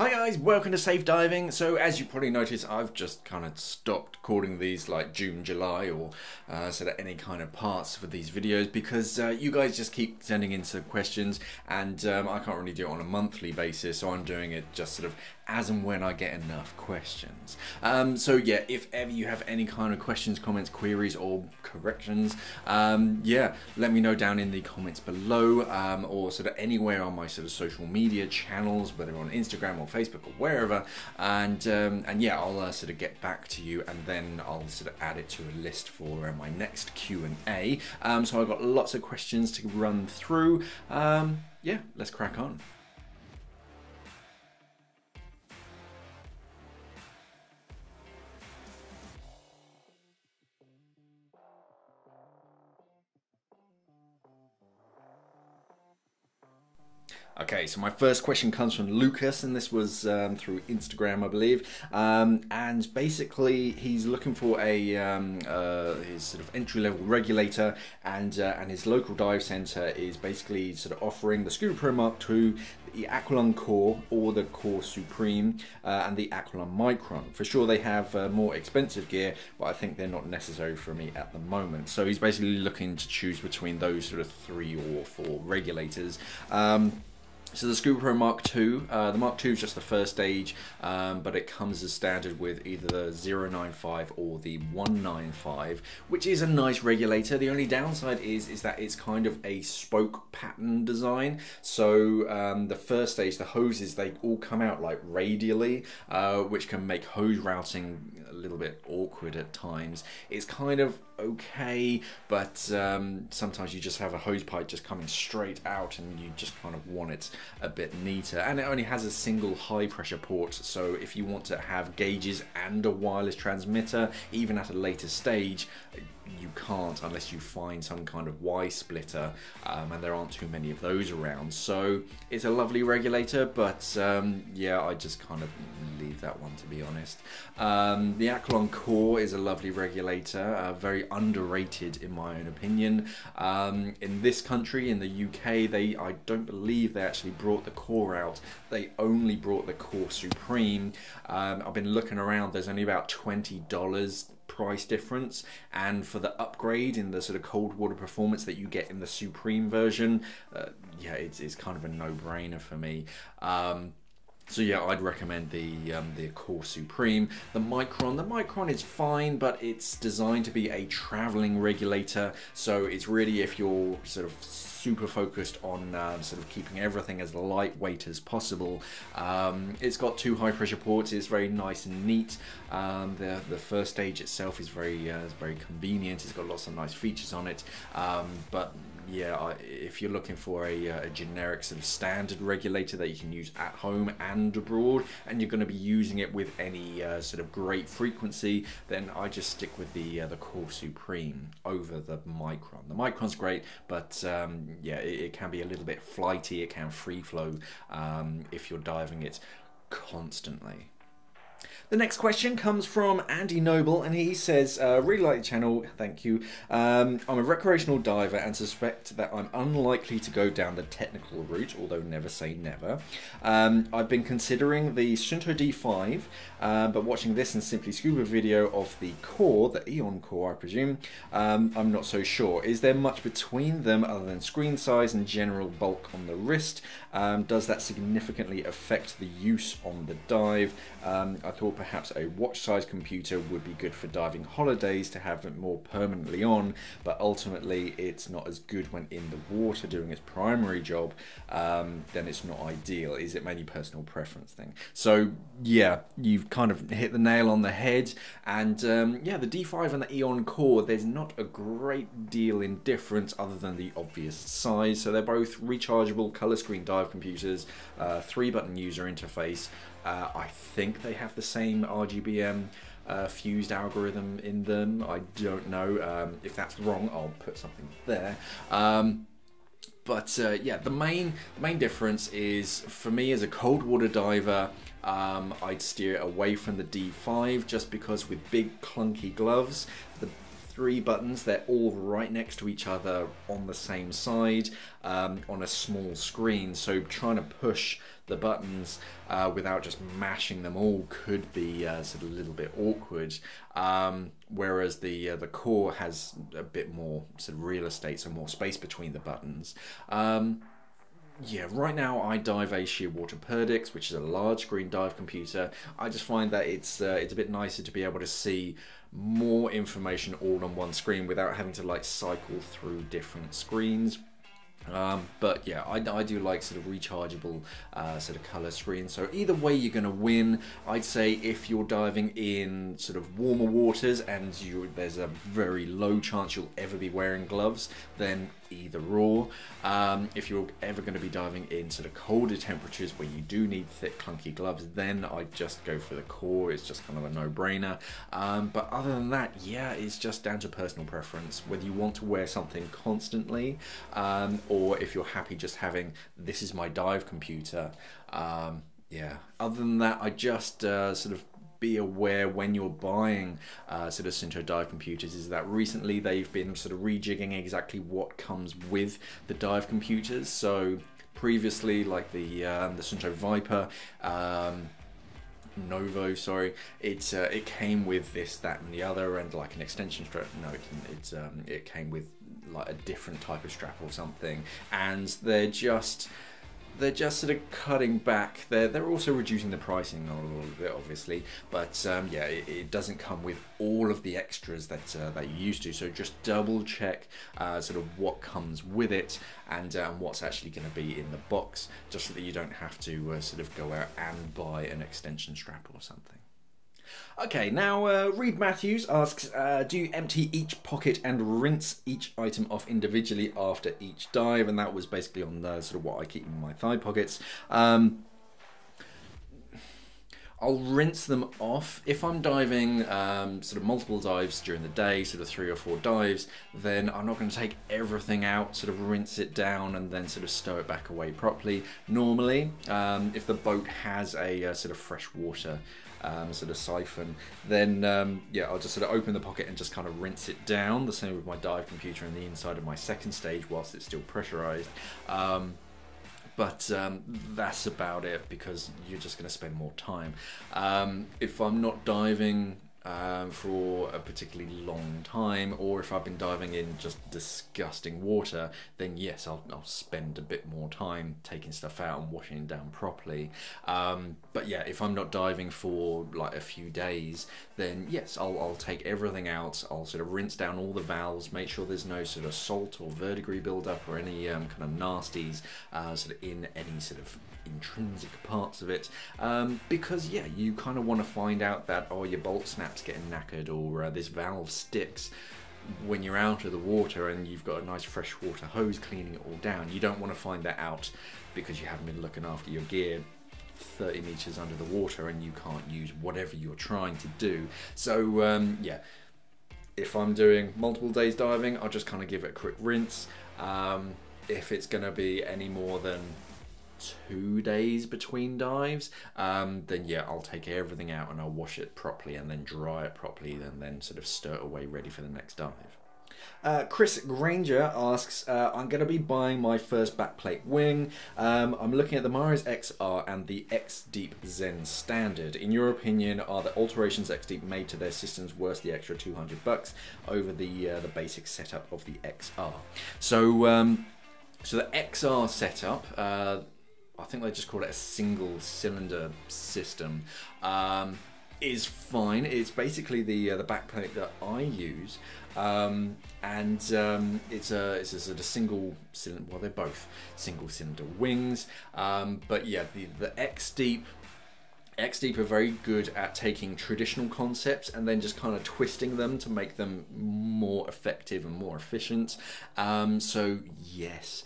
Hi guys, welcome to Safe Diving. So as you probably noticed, I've just kind of stopped calling these like June, July or sort of any kind of parts for these videos because you guys just keep sending in some questions and I can't really do it on a monthly basis, so I'm doing it just sort of as and when I get enough questions. So yeah, if ever you have any kind of questions, comments, queries or corrections, yeah, let me know down in the comments below or sort of anywhere on my sort of social media channels, whether on Instagram or Facebook or wherever, and yeah, I'll sort of get back to you, and then I'll sort of add it to a list for my next Q&A. So I've got lots of questions to run through. Yeah, let's crack on. Okay, so my first question comes from Lucas, and this was through Instagram, I believe. And basically, he's looking for a his sort of entry-level regulator, and his local dive centre is basically sort of offering the Scuba Pro Mark II, the Eleone Core or the Core Supreme, and the Eleone Micron. For sure, they have more expensive gear, but I think they're not necessary for me at the moment. So he's basically looking to choose between those sort of 3 or 4 regulators. So the Scuba Pro Mark II, the Mark II is just the first stage, but it comes as standard with either the 095 or the 195, which is a nice regulator. The only downside is that it's kind of a spoke pattern design. So the first stage, the hoses, they all come out like radially, which can make hose routing a little bit awkward at times. It's kind of okay, but sometimes you just have a hose pipe just coming straight out and you just kind of want it a bit neater. And it only has a single high pressure port, so if you want to have gauges and a wireless transmitter even at a later stage, you can't unless you find some kind of Y splitter, and there aren't too many of those around. So it's a lovely regulator, but yeah, I just kind of leave that one, to be honest. The Eleone Core is a lovely regulator, very underrated in my own opinion. In this country, in the UK, I don't believe they actually brought the Core out. They only brought the Core Supreme. I've been looking around, there's only about $20 price difference, and for the upgrade in the sort of cold water performance that you get in the Supreme version, yeah, it's kind of a no-brainer for me. So yeah, I'd recommend the Core Supreme. The Micron is fine, but it's designed to be a traveling regulator, so it's really if you're sort of super focused on sort of keeping everything as lightweight as possible. It's got 2 high pressure ports. It's very nice and neat. The first stage itself is very convenient. It's got lots of nice features on it, but yeah, if you're looking for a generic sort of standard regulator that you can use at home and abroad, and you're going to be using it with any sort of great frequency, then I just stick with the Core Supreme over the Micron. The Micron's great, but yeah, it can be a little bit flighty. It can free flow if you're diving it constantly. The next question comes from Andy Noble, and he says, really like the channel, thank you. I'm a recreational diver and suspect that I'm unlikely to go down the technical route, although never say never. I've been considering the Shinto D5, but watching this and Simply Scuba video of the Core, the Eleone Core I presume, I'm not so sure. Is there much between them other than screen size and general bulk on the wrist? Does that significantly affect the use on the dive? I thought perhaps a watch-size computer would be good for diving holidays to have it more permanently on, but ultimately it's not as good when in the water doing its primary job. Then it's not ideal. Is it mainly personal preference thing? So yeah, you've kind of hit the nail on the head, and yeah, the D5 and the Eleone Core, there's not a great deal in difference other than the obvious size. So they're both rechargeable color screen dive computers, 3-button user interface. I think they have the same RGBM fused algorithm in them. I don't know. If that's wrong, I'll put something there. But yeah, the main difference is, for me as a cold water diver, I'd steer away from the D5 just because with big clunky gloves, the 3 buttons. They're all right next to each other on the same side on a small screen. So trying to push the buttons without just mashing them all could be sort of a little bit awkward. Whereas the core has a bit more sort of real estate, so more space between the buttons. Yeah, right now I dive a Shearwater Perdix, which is a large screen dive computer. I just find that it's a bit nicer to be able to see more information all on one screen without having to like cycle through different screens. But yeah, I do like sort of rechargeable sort of color screens. So either way you're going to win. I'd say if you're diving in sort of warmer waters and there's a very low chance you'll ever be wearing gloves, then either or. If you're ever going to be diving in sort of colder temperatures where you do need thick clunky gloves, then I'd just go for the core. It's just kind of a no-brainer. But other than that, yeah, it's just down to personal preference, whether you want to wear something constantly or if you're happy just having, this is my dive computer. Yeah, other than that, I just sort of be aware when you're buying sort of Suunto dive computers is that recently they've been sort of rejigging exactly what comes with the dive computers. So previously, like the Suunto Viper Novo, sorry, it came with this, that, and the other, and like an extension strap. No, it came with like a different type of strap or something, and they're just sort of cutting back. They're also reducing the pricing a little bit, obviously, but yeah, it doesn't come with all of the extras that you used to. So just double check sort of what comes with it and what's actually going to be in the box, just so that you don't have to sort of go out and buy an extension strap or something. Okay, now Reed Matthews asks, do you empty each pocket and rinse each item off individually after each dive? And that was basically on sort of what I keep in my thigh pockets. I'll rinse them off. If I'm diving sort of multiple dives during the day, sort of 3 or 4 dives, then I'm not going to take everything out, sort of rinse it down and then sort of stow it back away properly. Normally, if the boat has a sort of fresh water sort of siphon, then yeah, I'll just sort of open the pocket and just kind of rinse it down. The same with my dive computer and the inside of my second stage whilst it's still pressurized. But that's about it, because you're just going to spend more time. If I'm not diving for a particularly long time, or if I've been diving in just disgusting water, then yes, I'll spend a bit more time taking stuff out and washing it down properly. But yeah, if I'm not diving for like a few days, then yes, I'll take everything out. I'll sort of rinse down all the valves, make sure there's no sort of salt or verdigris buildup or any kind of nasties sort of in any sort of intrinsic parts of it, because yeah, you kind of want to find out that, oh, your bolt snap's getting knackered, or this valve sticks when you're out of the water and you've got a nice freshwater hose cleaning it all down. You don't want to find that out because you haven't been looking after your gear 30 meters under the water and you can't use whatever you're trying to do. So yeah, if I'm doing multiple days diving, I'll just kind of give it a quick rinse. If it's going to be any more than 2 days between dives, then yeah, I'll take everything out and I'll wash it properly and then dry it properly and then sort of stir it away ready for the next dive. Chris Granger asks, I'm going to be buying my first backplate wing. I'm looking at the Maris XR and the X-Deep Zen Standard. In your opinion, are the alterations X-Deep made to their systems worth the extra $200 over the basic setup of the XR? So, so the XR setup, I think they just call it a single cylinder system, is fine. It's basically the backplate that I use, and it's a sort of single cylinder. Well, they're both single cylinder wings, but yeah, the X-Deep are very good at taking traditional concepts and then just kind of twisting them to make them more effective and more efficient. So yes,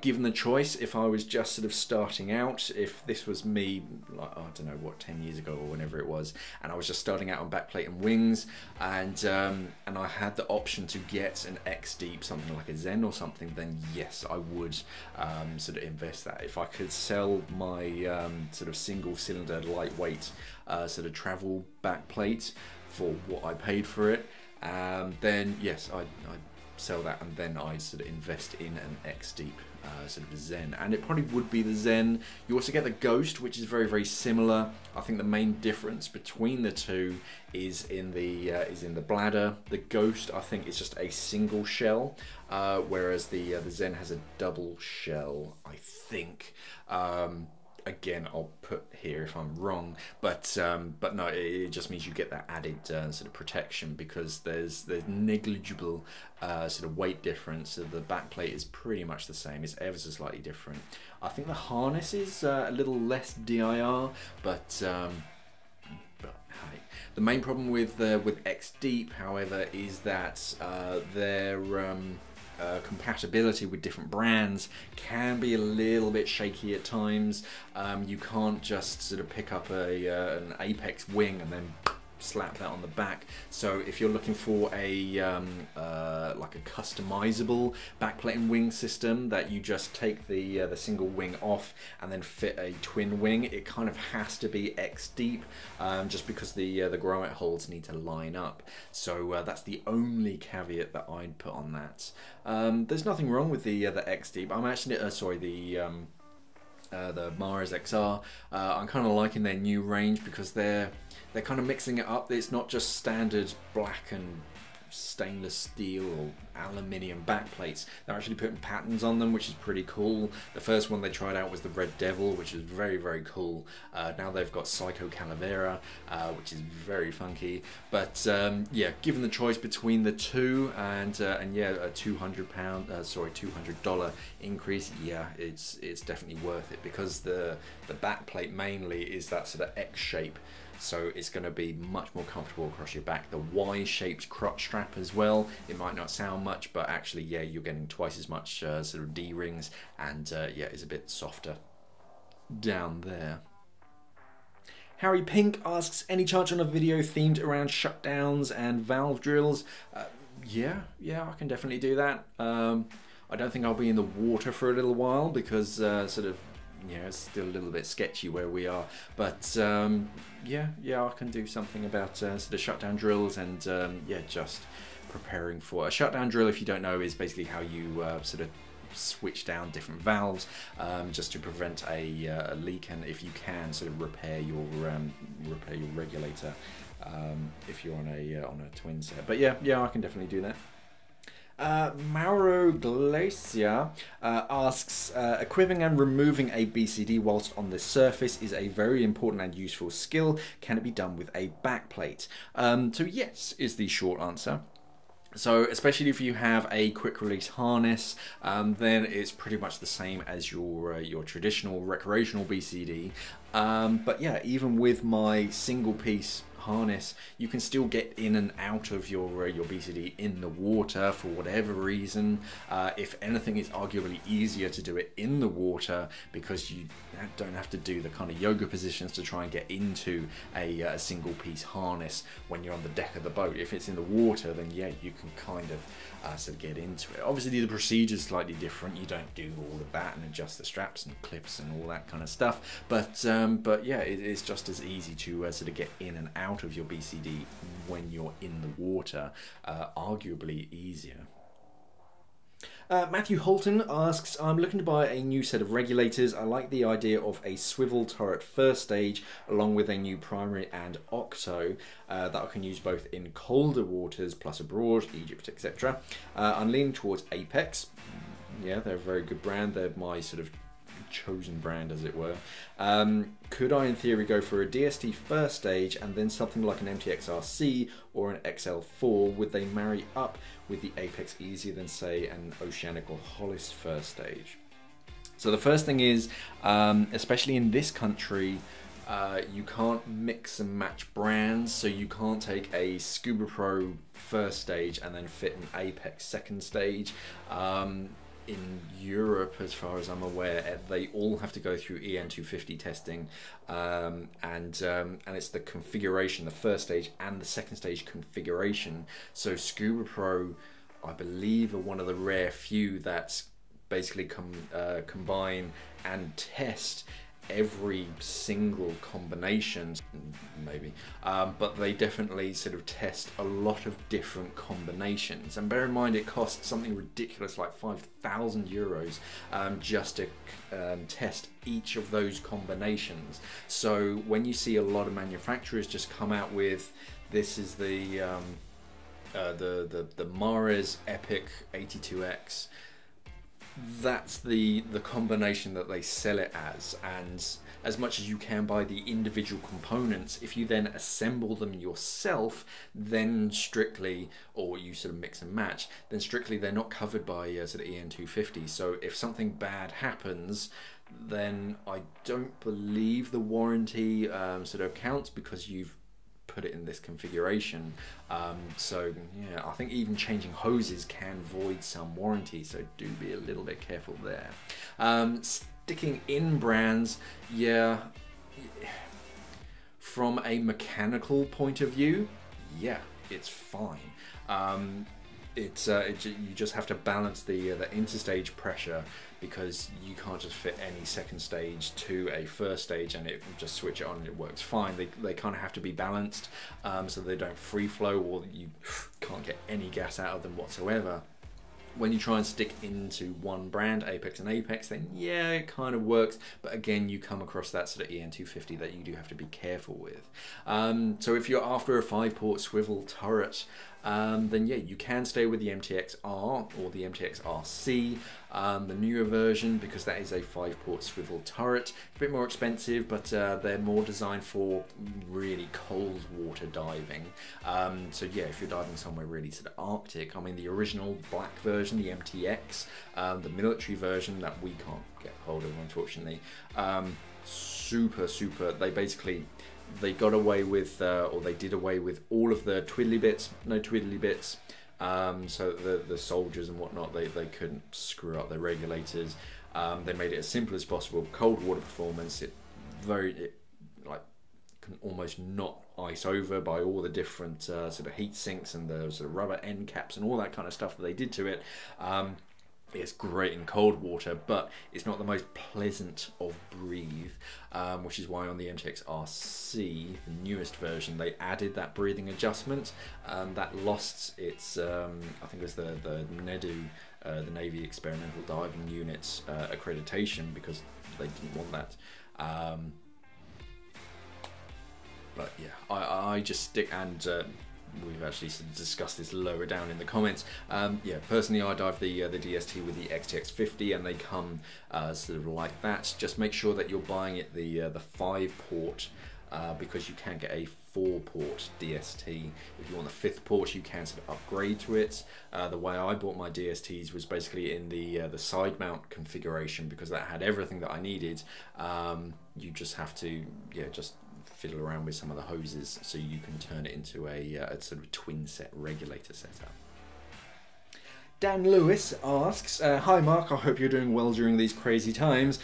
given the choice, if I was just sort of starting out, if this was me, like, I don't know, what, 10 years ago or whenever it was, and I was just starting out on backplate and wings, and I had the option to get an X-Deep, something like a Zen or something, then yes, I would sort of invest that. If I could sell my sort of single cylinder lightweight sort of travel backplate for what I paid for it, then yes, I'd sell that, and then I'd sort of invest in an X-Deep sort of Zen, and it probably would be the Zen. You also get the Ghost, which is very, very similar. I think the main difference between the two is in the bladder. The Ghost, I think, is just a single shell, whereas the Zen has a double shell, I think. Again, I'll put here if I'm wrong, but no, it just means you get that added sort of protection, because there's negligible sort of weight difference. So the back plate is pretty much the same. It's ever so slightly different. I think the harness is a little less DIR, but hey, the main problem with X-Deep, however, is that their compatibility with different brands can be a little bit shaky at times. You can't just sort of pick up an Apex wing and then slap that on the back. So if you're looking for a like a customizable backplate and wing system that you just take the single wing off and then fit a twin wing, it kind of has to be X-Deep, just because the grommet holes need to line up. So that's the only caveat that I'd put on that. There's nothing wrong with the X-Deep. I'm actually sorry, the Mars XR. I'm kind of liking their new range, because they're kind of mixing it up. It's not just standard black and stainless steel or aluminium backplates. They're actually putting patterns on them, which is pretty cool. The first one they tried out was the Red Devil, which is very, very cool. Now they've got Psycho Calavera, which is very funky. But yeah, given the choice between the two, and yeah, a $200 increase, yeah, it's definitely worth it, because the backplate mainly is that sort of X shape. So it's going to be much more comfortable across your back. The Y-shaped crotch strap as well. It might not sound much, but actually, yeah, you're getting twice as much sort of D-rings, and yeah, it's a bit softer down there. Harry Pink asks, any chance on a video themed around shutdowns and valve drills? Yeah, I can definitely do that. I don't think I'll be in the water for a little while, because sort of, yeah, it's still a little bit sketchy where we are, but yeah, I can do something about sort of shutdown drills, and yeah, just preparing for a shutdown drill. If you don't know, is basically how you sort of switch down different valves, just to prevent a leak, and if you can, sort of repair your regulator if you're on a twin set. But yeah, I can definitely do that. Mauro Glacia asks, equipping and removing a BCD whilst on the surface is a very important and useful skill. Can it be done with a backplate? So yes, is the short answer. So especially if you have a quick release harness, then it's pretty much the same as your traditional recreational BCD. But yeah, even with my single piece harness, you can still get in and out of your BCD in the water for whatever reason. If anything, it's arguably easier to do it in the water, because you don't have to do the kind of yoga positions to try and get into a single piece harness when you're on the deck of the boat. If it's in the water, then yeah, you can kind of sort of get into it. Obviously the procedure is slightly different. You don't do all of that and adjust the straps and clips and all that kind of stuff, but yeah, it's just as easy to sort of get in and out of your BCD when you're in the water, arguably easier. Matthew Holton asks, I'm looking to buy a new set of regulators. I like the idea of a swivel turret first stage along with a new primary and octo that I can use both in colder waters plus abroad, Egypt, etc. I'm leaning towards Apex. Yeah, they're a very good brand. They're my sort of chosen brand, as it were. Could I in theory go for a DST first stage and then something like an MTXRC or an XL4? Would they marry up with the Apex easier than say an Oceanic or Hollis first stage? So the first thing is, especially in this country, you can't mix and match brands, so you can't take a Scuba Pro first stage and then fit an Apex second stage. In Europe, as far as I'm aware, they all have to go through EN 250 testing, and it's the configuration, the first stage and the second stage configuration. So Scuba Pro, I believe, are one of the rare few that basically combine and test every single combination, maybe, but they definitely sort of test a lot of different combinations. And bear in mind, it costs something ridiculous like 5,000 euros just to test each of those combinations. So when you see a lot of manufacturers just come out with, this is the Mares Epic 82X, that's the combination that they sell it as. And as much as you can buy the individual components, if you then assemble them yourself, then strictly, or you sort of mix and match, then strictly they're not covered by sort of EN250. So if something bad happens, then I don't believe the warranty sort of counts, because you've put it in this configuration. So yeah, I think even changing hoses can void some warranty, so do be a little bit careful there. Sticking in brands, yeah, from a mechanical point of view, yeah, it's fine. You just have to balance the interstage pressure, because you can't just fit any second stage to a first stage and it just switch it on and it works fine. They kind of have to be balanced, so they don't free flow, or you can't get any gas out of them whatsoever. When you try and stick into one brand, Apex and Apex, then yeah, it kind of works, but again, you come across that sort of EN250 that you do have to be careful with. So if you're after a 5-port swivel turret, then yeah, you can stay with the MTX-R or the MTX-RC, the newer version, because that is a 5-port swivel turret. A bit more expensive, but they're more designed for really cold water diving. So yeah, if you're diving somewhere really sort of Arctic, I mean, the original black version, the MTX, the military version that we can't get hold of, unfortunately, super, they got away with, or they did away with all of the twiddly bits, no twiddly bits, so the soldiers and whatnot, they couldn't screw up their regulators. They made it as simple as possible, cold water performance, it like can almost not ice over by all the different sort of heat sinks and the sort of rubber end caps and all that kind of stuff that they did to it. It's great in cold water, but it's not the most pleasant of breathe, which is why on the MTX RC, the newest version, they added that breathing adjustment, that lost its, I think it was the NEDU, the Navy Experimental Diving Unit's accreditation, because they didn't want that. But yeah, I just stick, and we've actually discussed this lower down in the comments. Yeah, personally, I dive the DST with the XTX50, and they come sort of like that. Just make sure that you're buying it the 5-port, because you can get a 4-port DST. If you want the 5th port, you can sort of upgrade to it. The way I bought my DSTs was basically in the side mount configuration, because that had everything that I needed. You just have to, yeah, just fiddle around with some of the hoses so you can turn it into a sort of twin set regulator setup. Dan Lewis asks, hi Mark, I hope you're doing well during these crazy times.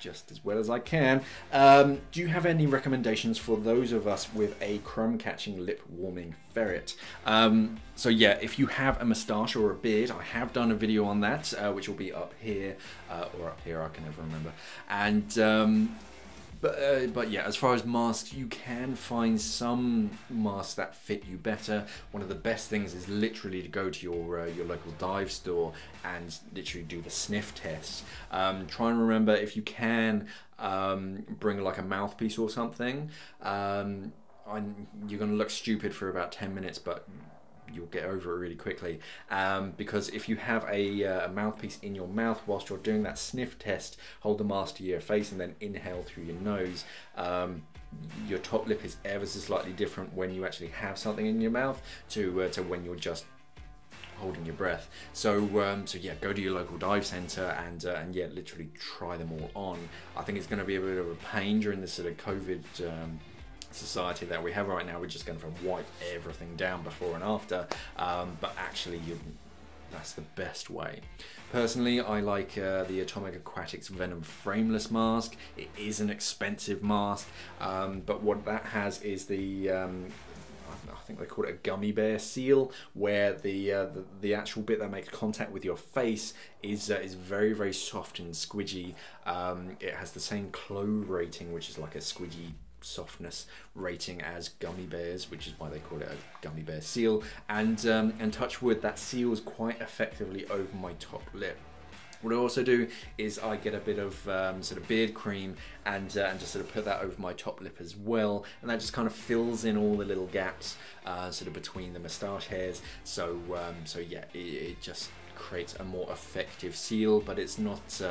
Just as well as I can. Do you have any recommendations for those of us with a crumb catching lip warming ferret? So yeah, if you have a moustache or a beard, I have done a video on that, which will be up here, or up here, I can never remember. And but yeah, as far as masks, you can find some masks that fit you better. One of the best things is literally to go to your local dive store and literally do the sniff test. Try and remember, if you can, bring like a mouthpiece or something. You're going to look stupid for about 10 minutes, but you'll get over it really quickly, because if you have a mouthpiece in your mouth whilst you're doing that sniff test, hold the mask to your face and then inhale through your nose. Your top lip is ever so slightly different when you actually have something in your mouth to when you're just holding your breath. So yeah, go to your local dive centre and yeah, literally try them all on. I think it's going to be a bit of a pain during this sort of COVID society that we have right now. We're just going to wipe everything down before and after, but actually that's the best way. Personally, I like the Atomic Aquatics Venom frameless mask. It is an expensive mask, but what that has is the I think they call it a gummy bear seal, where the actual bit that makes contact with your face is very, very soft and squidgy. It has the same Clo rating, which is like a squidgy softness rating, as gummy bears, which is why they call it a gummy bear seal. And touch wood, that seals quite effectively over my top lip. What I also do is I get a bit of sort of beard cream and just sort of put that over my top lip as well, and that just kind of fills in all the little gaps sort of between the moustache hairs. So yeah, it just creates a more effective seal, but it's not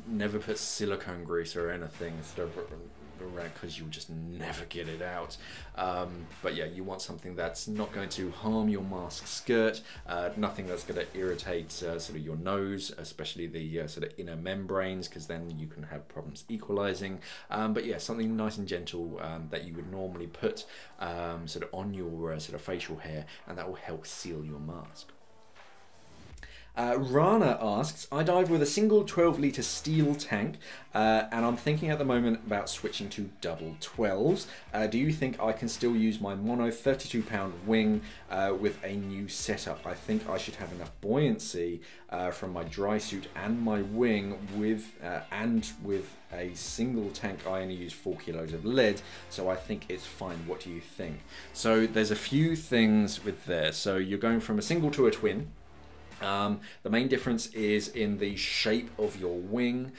never put silicone grease or anything sort of around, because you'll just never get it out. But yeah, you want something that's not going to harm your mask skirt, nothing that's going to irritate sort of your nose, especially the sort of inner membranes, because then you can have problems equalizing. But yeah, something nice and gentle that you would normally put sort of on your sort of facial hair, and that will help seal your mask. Rana asks, I dive with a single 12-litre steel tank, and I'm thinking at the moment about switching to double 12s. Do you think I can still use my mono 32-pound wing with a new setup? I think I should have enough buoyancy from my dry suit and my wing with a single tank. I only use 4 kilos of lead, so I think it's fine. What do you think? So there's a few things with there. So you're going from a single to a twin. The main difference is in the shape of your wing.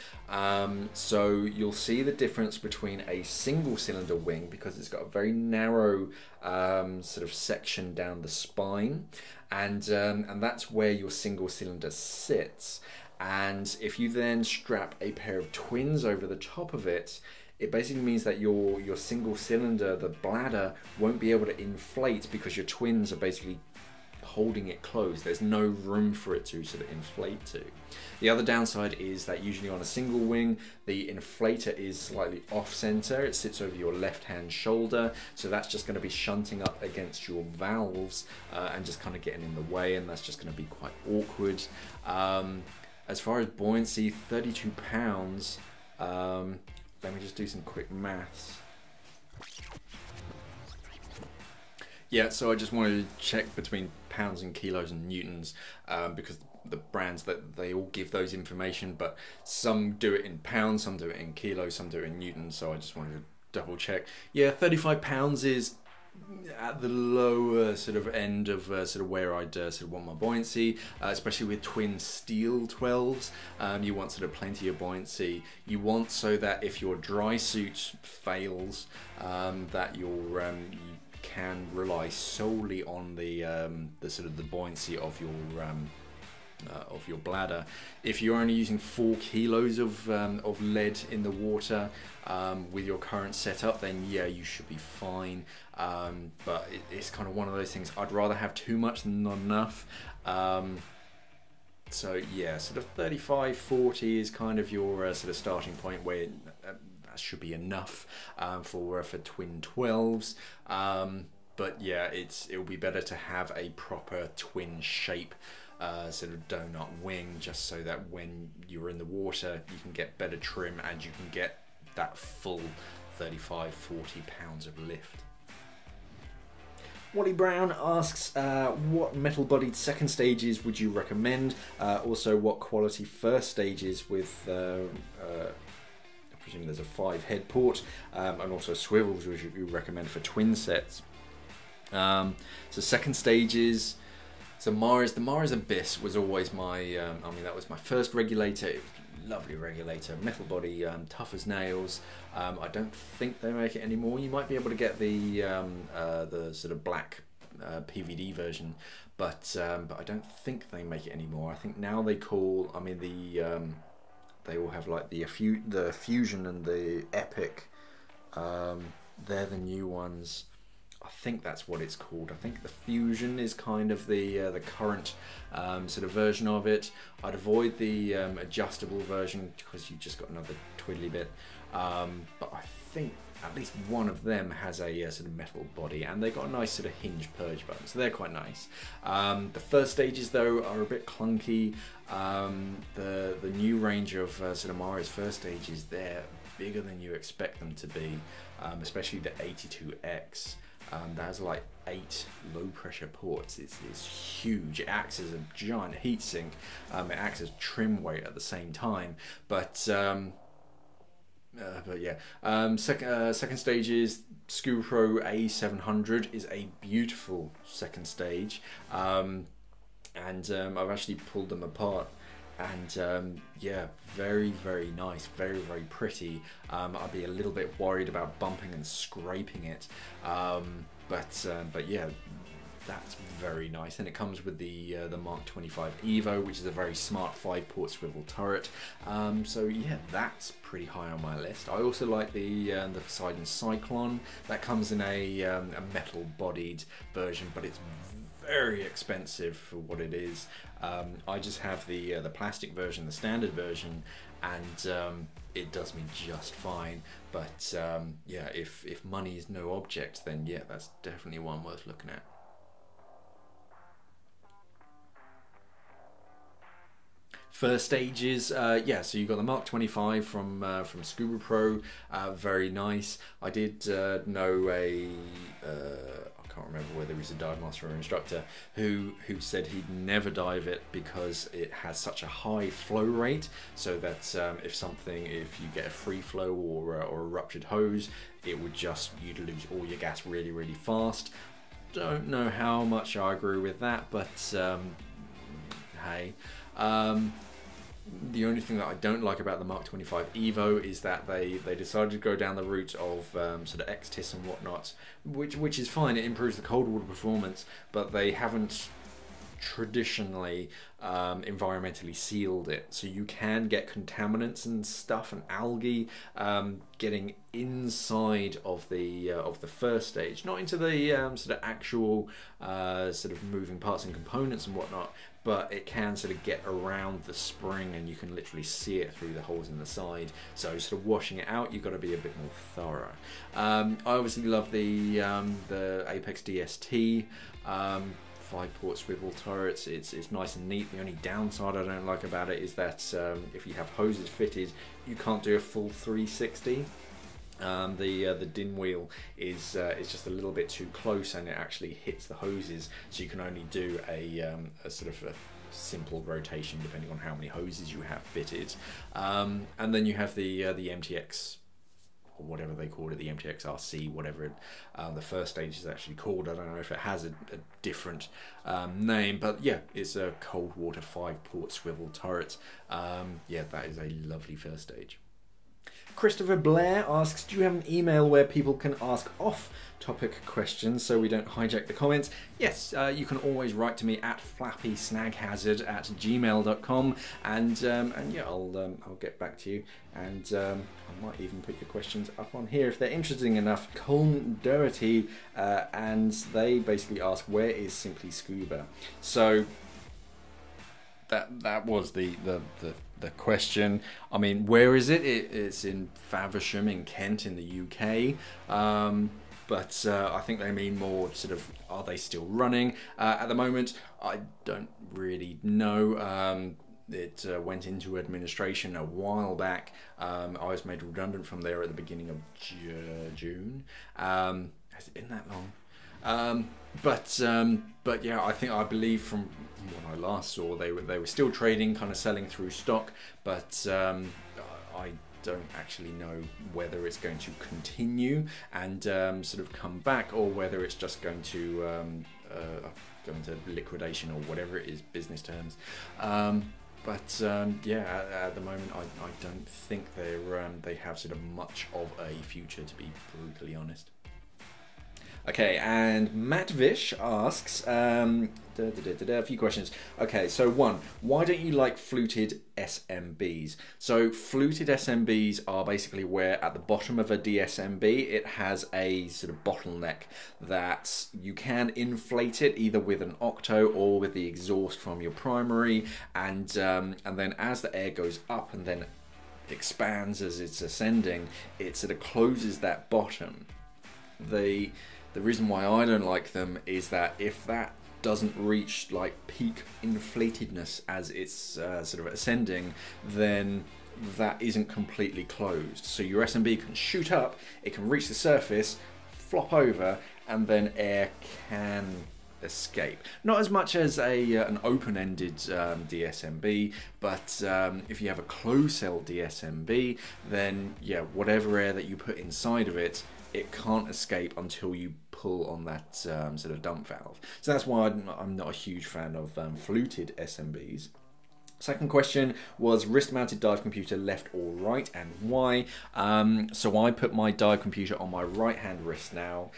So you'll see the difference between a single cylinder wing, because it's got a very narrow sort of section down the spine, and that's where your single cylinder sits. And if you then strap a pair of twins over the top of it, it basically means that your single cylinder, the bladder, won't be able to inflate, because your twins are basically holding it closed. There's no room for it to sort of inflate to. The other downside is that usually on a single wing, the inflator is slightly off center. It sits over your left hand shoulder, so that's just going to be shunting up against your valves and just kind of getting in the way, and that's just going to be quite awkward. As far as buoyancy, 32 pounds, let me just do some quick maths. Yeah, so I just wanted to check between pounds and kilos and newtons, because the brands, that they all give those information, but some do it in pounds, some do it in kilos, some do it in newtons, so I just wanted to double check. Yeah, 35 pounds is at the lower sort of end of sort of where I'd sort of want my buoyancy, especially with twin steel 12s. You want sort of plenty of buoyancy. You want so that if your dry suit fails, that you can rely solely on the sort of the buoyancy of your bladder. If you're only using 4 kilos of lead in the water with your current setup, then yeah, you should be fine. But it's kind of one of those things. I'd rather have too much than not enough. So yeah, sort of 35, 40 is kind of your sort of starting point, where that should be enough for twin 12s. But yeah, it'll be better to have a proper twin shape sort of donut wing, just so that when you're in the water you can get better trim and you can get that full 35-40 pounds of lift. Wally Brown asks, what metal bodied second stages would you recommend? Also, what quality first stages with I presume there's a 5 head port, and also swivels which you recommend for twin sets. So second stages, so the Mars Abyss was always my, I mean, that was my first regulator. It was a lovely regulator, metal body, tough as nails. I don't think they make it anymore. You might be able to get the sort of black PVD version, but I don't think they make it anymore. I think now they call, I mean, they all have like the Fusion and the Epic. They're the new ones. I think that's what it's called. I think the Fusion is kind of the current sort of version of it. I'd avoid the adjustable version because you've just got another twiddly bit. But I think at least one of them has a sort of metal body, and they've got a nice sort of hinge purge button, so they're quite nice. The first stages though are a bit clunky. The new range of sort of Mari's first stages, they're bigger than you expect them to be, especially the 82X. that has like 8 low pressure ports. It's huge. It acts as a giant heatsink. It acts as trim weight at the same time. But yeah, second stage is Scuba Pro A700 is a beautiful second stage, and I've actually pulled them apart, and yeah, very nice, very pretty. I'd be a little bit worried about bumping and scraping it, but yeah, that's very nice. And it comes with the Mark 25 Evo, which is a very smart 5-port swivel turret. So yeah, that's pretty high on my list. I also like the Poseidon Cyclone. That comes in a metal-bodied version, but it's very expensive for what it is. I just have the plastic version, the standard version, and it does me just fine. But yeah, if money is no object, then yeah, that's definitely one worth looking at. First stages, yeah, so you got the Mark 25 from Scuba Pro, very nice. I did know I can't remember whether he's a dive master or instructor, who said he'd never dive it because it has such a high flow rate, so that if you get a free flow or a ruptured hose, it would you'd lose all your gas really fast. Don't know how much I agree with that, but hey. The only thing that I don't like about the Mark 25 Evo is that they decided to go down the route of sort of X-TIS and whatnot, which is fine. It improves the cold water performance, but they haven't traditionally environmentally sealed it, so you can get contaminants and stuff and algae getting inside of the first stage, not into the sort of actual sort of moving parts and components and whatnot, but it can sort of get around the spring and you can literally see it through the holes in the side. So sort of washing it out, you've got to be a bit more thorough. I obviously love the Apex DST. 5-port swivel turrets. It's nice and neat. The only downside I don't like about it is that if you have hoses fitted, you can't do a full 360. The din wheel is just a little bit too close, and it actually hits the hoses, so you can only do a sort of a simple rotation depending on how many hoses you have fitted. And then you have the MTX, or whatever they call it, the MTX RC, whatever the first stage is actually called. I don't know if it has a different name, but yeah, it's a cold water 5-port swivel turret. Yeah, that is a lovely first stage. Christopher Blair asks, do you have an email where people can ask off-topic questions so we don't hijack the comments? Yes, you can always write to me at flappysnaghazard@gmail.com, and yeah, I'll get back to you, and I might even put your questions up on here if they're interesting enough. Colm Doherty, and they basically ask, where is Simply Scuba? So that was the question. I mean, where is it? It's in Faversham in Kent in the UK. But I think they mean more sort of, are they still running? At the moment, I don't really know. It went into administration a while back. I was made redundant from there at the beginning of June. Has it been that long? But yeah, I believe from what I last saw, they were still trading, kind of selling through stock, but I don't actually know whether it's going to continue and sort of come back, or whether it's just going to go into liquidation or whatever it is, business terms. But yeah, at the moment, I don't think they have sort of much of a future, to be brutally honest. Okay, and Matt Vish asks a few questions. Okay, so one, why don't you like fluted SMBs? So fluted SMBs are basically where at the bottom of a DSMB it has a sort of bottleneck that you can inflate it either with an octo or with the exhaust from your primary, and then as the air goes up and then expands as it's ascending, it sort of closes that bottom. The reason why I don't like them is that if that doesn't reach like peak inflatedness as it's sort of ascending, then that isn't completely closed. So your SMB can shoot up, it can reach the surface, flop over, and then air can escape. Not as much as an open-ended DSMB, but if you have a closed cell DSMB, then yeah, whatever air that you put inside of it, it can't escape until you pull on that sort of dump valve. So that's why I'm not a huge fan of fluted SMBs. Second question was wrist-mounted dive computer left or right, and why? So I put my dive computer on my right-hand wrist now.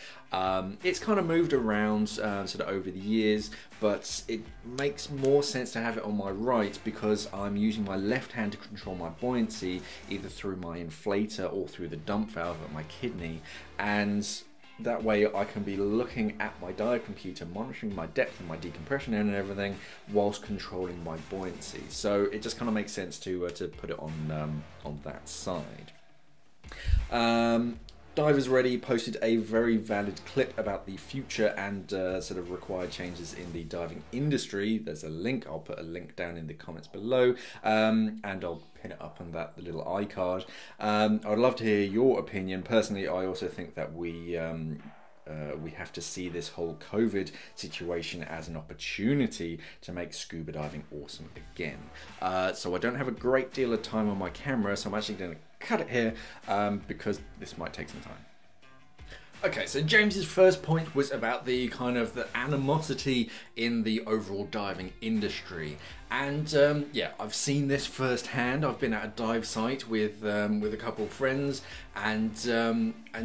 It's kind of moved around sort of over the years, but it makes more sense to have it on my right because I'm using my left hand to control my buoyancy, either through my inflator or through the dump valve at my kidney, and that way I can be looking at my dive computer, monitoring my depth and my decompression and everything, whilst controlling my buoyancy. So it just kind of makes sense to put it on that side. Divers Ready posted a very valid clip about the future and sort of required changes in the diving industry. There's a link, I'll put a link down in the comments below, and I'll pin it up on that little iCard. I'd love to hear your opinion. Personally, I also think that we have to see this whole COVID situation as an opportunity to make scuba diving awesome again. So I don't have a great deal of time on my camera, so I'm actually going to cut it here because this might take some time. Okay, so James's first point was about the kind of the animosity in the overall diving industry, and yeah, I've seen this firsthand. I've been at a dive site with a couple of friends, and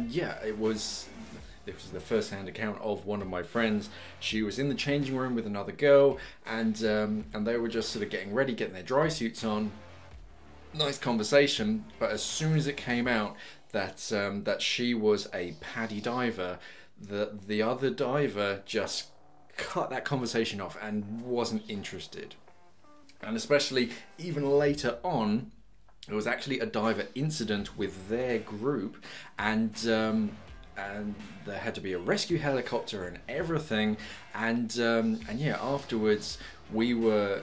yeah, this was the first-hand account of one of my friends. She was in the changing room with another girl, and they were just sort of getting ready, getting their dry suits on. Nice conversation, but as soon as it came out that that she was a paddy diver, the other diver just cut that conversation off and wasn't interested. And especially even later on, there was actually a diver incident with their group, and there had to be a rescue helicopter and everything, and yeah, afterwards we were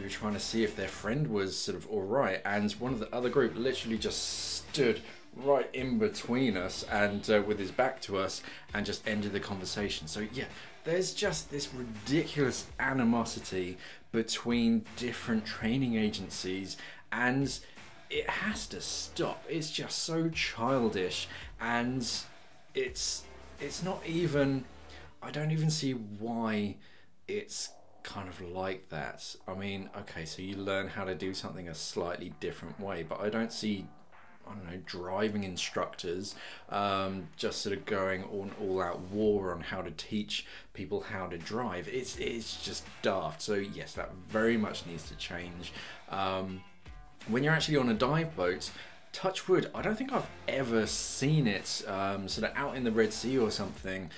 trying to see if their friend was sort of alright, and one of the other group literally just stood right in between us and with his back to us and just ended the conversation. So yeah, there's just this ridiculous animosity between different training agencies, and it has to stop. It's just so childish, and it's not even, I don't even see why it's kind of like that. I mean, okay, so you learn how to do something a slightly different way, but I don't see, I don't know, driving instructors just sort of going on all-out war on how to teach people how to drive. It's just daft. So yes, that very much needs to change. When you're actually on a dive boat, touch wood, I don't think I've ever seen it sort of out in the Red Sea or something.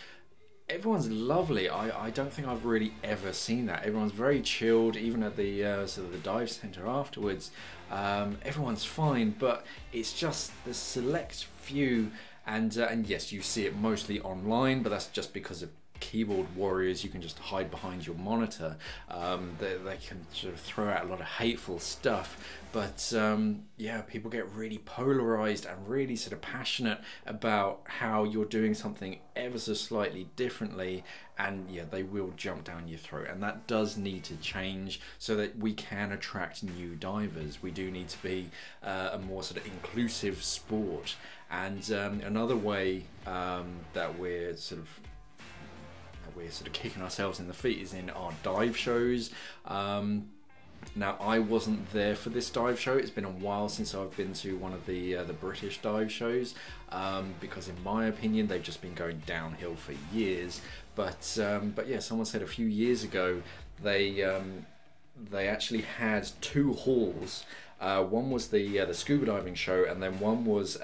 Everyone's lovely. I don't think I've really ever seen that. Everyone's very chilled, even at the sort of the dive center afterwards. Everyone's fine, but it's just the select few, and yes, you see it mostly online, but that's just because of keyboard warriors. You can just hide behind your monitor. They can sort of throw out a lot of hateful stuff, but yeah, people get really polarized and really sort of passionate about how you're doing something ever so slightly differently, and yeah, they will jump down your throat, and that does need to change so that we can attract new divers. We do need to be a more sort of inclusive sport, and another way that we're sort of kicking ourselves in the feet is in our dive shows. Now, I wasn't there for this dive show. It's been a while since I've been to one of the British dive shows, because in my opinion they've just been going downhill for years. But yeah, someone said a few years ago they actually had two halls. One was the scuba diving show, and then one was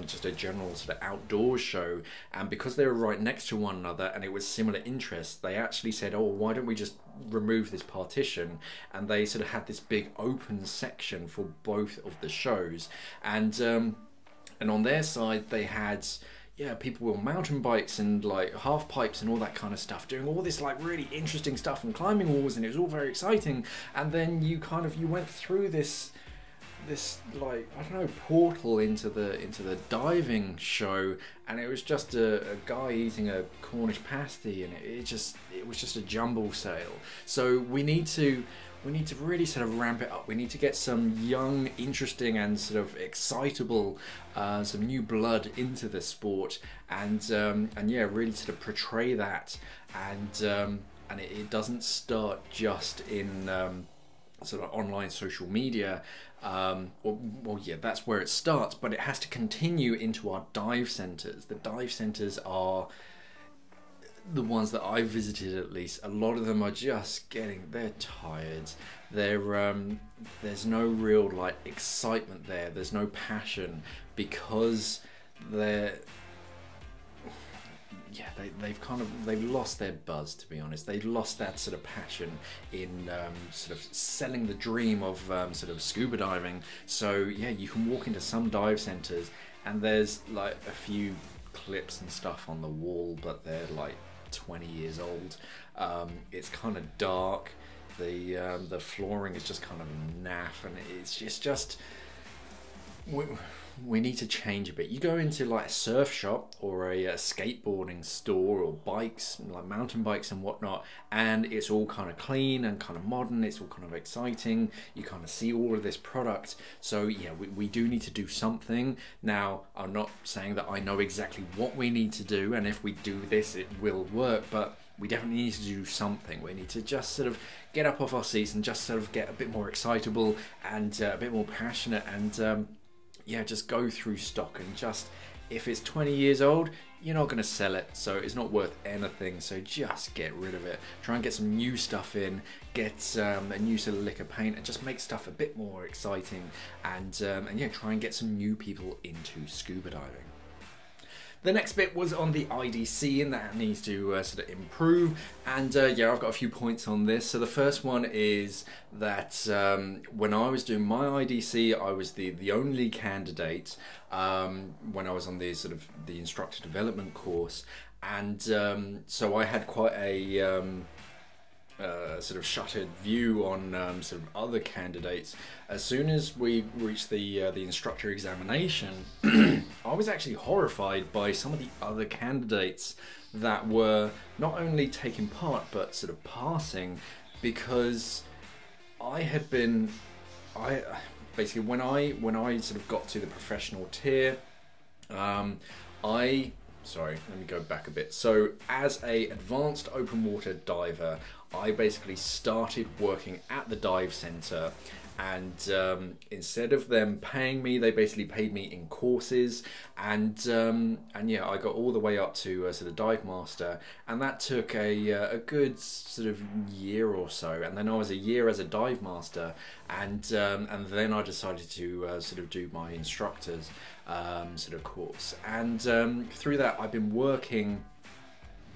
just a general sort of outdoors show. And because they were right next to one another and it was similar interests, they actually said, oh, why don't we just remove this partition? And they sort of had this big open section for both of the shows. And on their side they had, yeah, people with mountain bikes and like half pipes and all that kind of stuff, doing all this like really interesting stuff and climbing walls, and it was all very exciting. And then you went through this this, like, I don't know, portal into the diving show, and it was just a guy eating a Cornish pasty, and it was just a jumble sale. So we need to really sort of ramp it up. We need to get some young, interesting, and sort of excitable, some new blood into the sport, and yeah, really sort of portray that, and it doesn't start just in sort of online social media. Well, yeah, that's where it starts, but it has to continue into our dive centres. The dive centres are the ones that I visited, at least. A lot of them are just they're tired. There's no real like excitement there. There's no passion, because they've lost their buzz, to be honest. They've lost that sort of passion in sort of selling the dream of sort of scuba diving. So yeah, you can walk into some dive centres and there's like a few clips and stuff on the wall, but they're like 20 years old. It's kind of dark. The flooring is just kind of naff, and it's just we need to change a bit. You go into like a surf shop or a skateboarding store, or bikes, like mountain bikes and whatnot, and it's all kind of clean and kind of modern. It's all kind of exciting. You kind of see all of this product. So yeah, we do need to do something. Now, I'm not saying that I know exactly what we need to do, and if we do this it will work, but we definitely need to do something. We need to just sort of get up off our seats and just sort of get a bit more excitable and a bit more passionate, and yeah, just go through stock, and just, if it's 20 years old, you're not going to sell it, so it's not worth anything. So just get rid of it. Try and get some new stuff in, get a new sort of lick of paint, and just make stuff a bit more exciting, and yeah, try and get some new people into scuba diving. The next bit was on the IDC, and that needs to sort of improve, and yeah, I've got a few points on this. So the first one is that when I was doing my IDC, I was the only candidate when I was on the sort of the instructor development course, and so I had quite a sort of shuttered view on sort of other candidates. As soon as we reached the instructor examination, I was actually horrified by some of the other candidates that were not only taking part but sort of passing, because basically when I sort of got to the professional tier, sorry, let me go back a bit. So as a advanced open water diver, I basically started working at the dive center, and instead of them paying me, they basically paid me in courses, and yeah, I got all the way up to sort of dive master, and that took a good sort of year or so, and then I was a year as a dive master, and then I decided to sort of do my instructors sort of course, and through that I've been working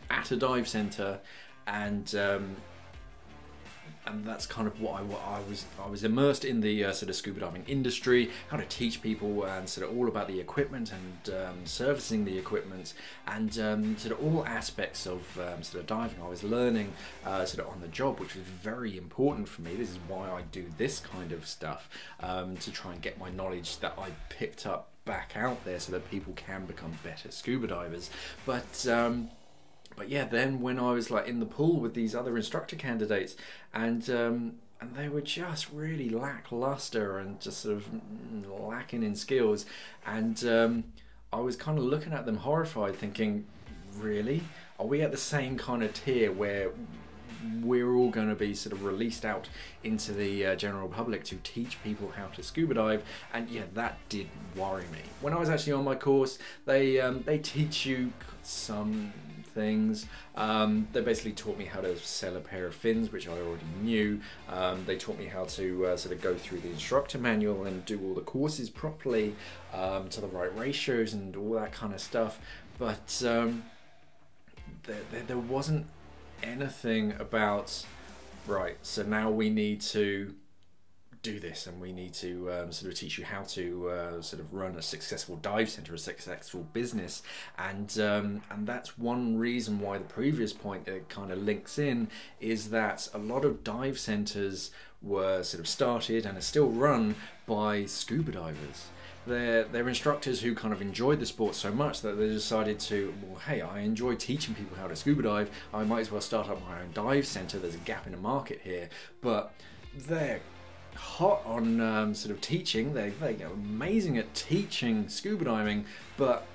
at a dive center, and that's kind of what I was immersed in the sort of scuba diving industry, how to teach people, and sort of all about the equipment, and servicing the equipment, and sort of all aspects of sort of diving. I was learning sort of on the job, which was very important for me. This is why I do this kind of stuff, to try and get my knowledge that I picked up back out there, so that people can become better scuba divers. But yeah, then when I was like in the pool with these other instructor candidates, and they were just really lackluster and just sort of lacking in skills, and I was kind of looking at them horrified, thinking, really? Are we at the same kind of tier where we're all going to be sort of released out into the general public to teach people how to scuba dive? And yeah, that did worry me. When I was actually on my course, they teach you some things. They basically taught me how to sell a pair of fins, which I already knew. They taught me how to sort of go through the instructor manual and do all the courses properly, to the right ratios and all that kind of stuff. But there wasn't anything about, right, so now we need to do this, and we need to sort of teach you how to sort of run a successful dive center, a successful business, and that's one reason why the previous point kind of links in, is that a lot of dive centers were sort of started and are still run by scuba divers. They're instructors who kind of enjoyed the sport so much that they decided to, well, hey, I enjoy teaching people how to scuba dive, I might as well start up my own dive centre. There's a gap in the market here. But they're hot on sort of teaching. They're amazing at teaching scuba diving, but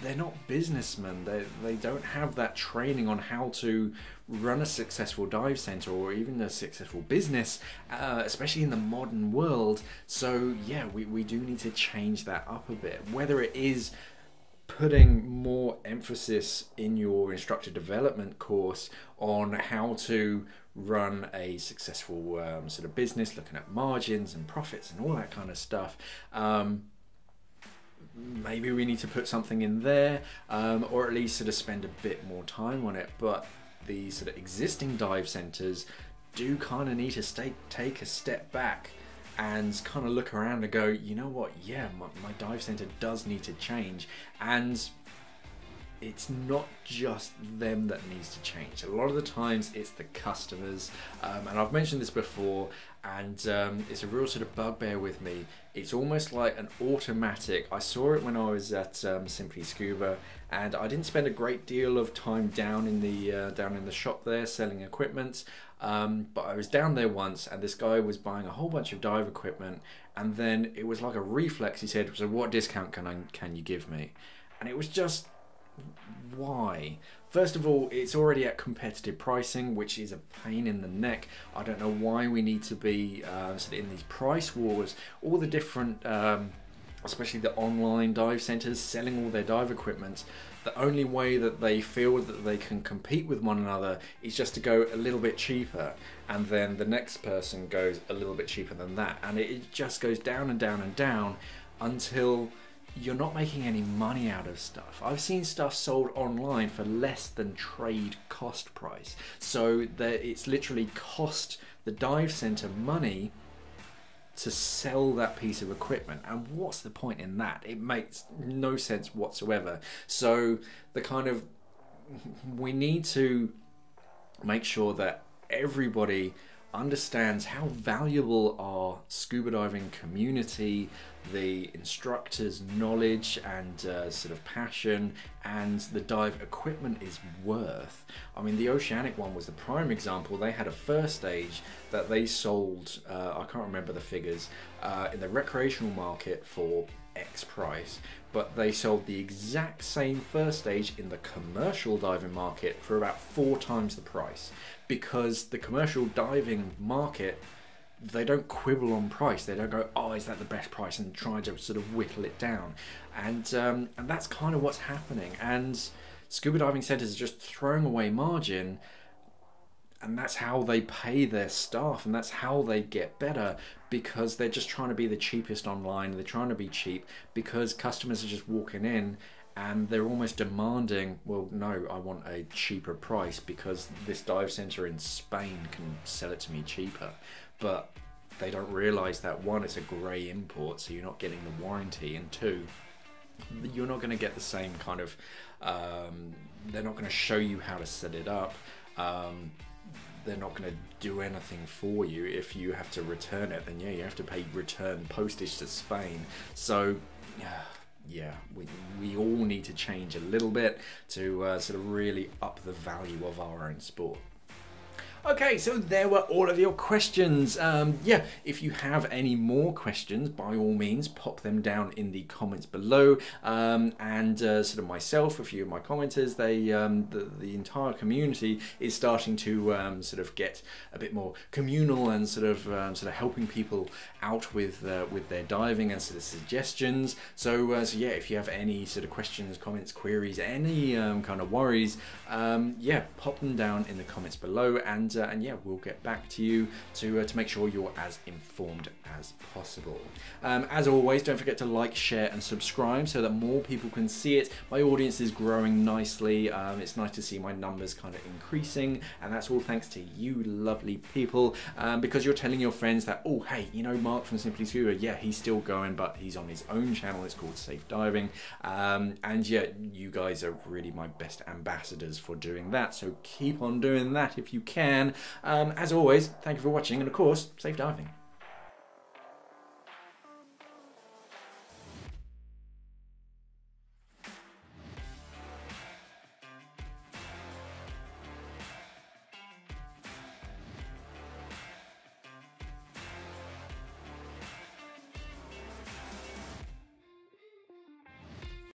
they're not businessmen. They don't have that training on how to run a successful dive center or even a successful business, especially in the modern world. So yeah, we do need to change that up a bit, whether it is putting more emphasis in your instructor development course on how to run a successful sort of business, looking at margins and profits and all that kind of stuff. Maybe we need to put something in there, or at least sort of spend a bit more time on it. But the sort of existing dive centers do kind of need to take a step back and kind of look around and go, you know what, yeah, my dive center does need to change. And it's not just them that needs to change. A lot of the times it's the customers, and I've mentioned this before, and it's a real sort of bugbear with me. It's almost like an automatic. I saw it when I was at Simply Scuba, and I didn't spend a great deal of time down in the shop there selling equipment, but I was down there once, and this guy was buying a whole bunch of dive equipment, and then it was like a reflex. He said, "So what discount can you give me?" And it was just, why? First of all, it's already at competitive pricing, which is a pain in the neck. I don't know why we need to be sort of in these price wars. All the different, especially the online dive centers selling all their dive equipment, the only way that they feel that they can compete with one another is just to go a little bit cheaper, and then the next person goes a little bit cheaper than that, and it just goes down and down and down until you're not making any money out of stuff. I've seen stuff sold online for less than trade cost price. So that it's literally cost the dive center money to sell that piece of equipment. And what's the point in that? It makes no sense whatsoever. So we need to make sure that everybody understands how valuable our scuba diving community, the instructors' knowledge and sort of passion, and the dive equipment is worth. I mean, the Oceanic one was the prime example. They had a first stage that they sold, I can't remember the figures, in the recreational market for X price, but they sold the exact same first stage in the commercial diving market for about 4 times the price, because the commercial diving market, they don't quibble on price. They don't go, oh, is that the best price, and try to sort of whittle it down. And that's kind of what's happening. And scuba diving centers are just throwing away margin, and that's how they pay their staff, and that's how they get better, because they're just trying to be the cheapest online. They're trying to be cheap because customers are just walking in and they're almost demanding, well, no, I want a cheaper price because this dive center in Spain can sell it to me cheaper. But they don't realize that, one, it's a grey import, so you're not getting the warranty, and two, you're not going to get the same kind of, they're not going to show you how to set it up. They're not going to do anything for you. If you have to return it, then yeah, you have to pay return postage to Spain. So yeah, we all need to change a little bit to sort of really up the value of our own sport. Okay, so there were all of your questions. Yeah, if you have any more questions, by all means, pop them down in the comments below. And sort of myself, a few of my commenters, the entire community is starting to sort of get a bit more communal and sort of helping people out with their diving and sort of suggestions. So yeah, if you have any sort of questions, comments, queries, any kind of worries, yeah, pop them down in the comments below, and yeah, we'll get back to you to make sure you're as informed as possible. As always, don't forget to like, share and subscribe so that more people can see it. My audience is growing nicely. It's nice to see my numbers kind of increasing, and that's all thanks to you lovely people, because you're telling your friends that, oh hey, you know Mark from Simply Scuba, yeah, he's still going, but he's on his own channel. It's called Safe Diving, and yeah, you guys are really my best ambassadors for doing that, so keep on doing that if you can. again. As always, thank you for watching, and of course, safe diving.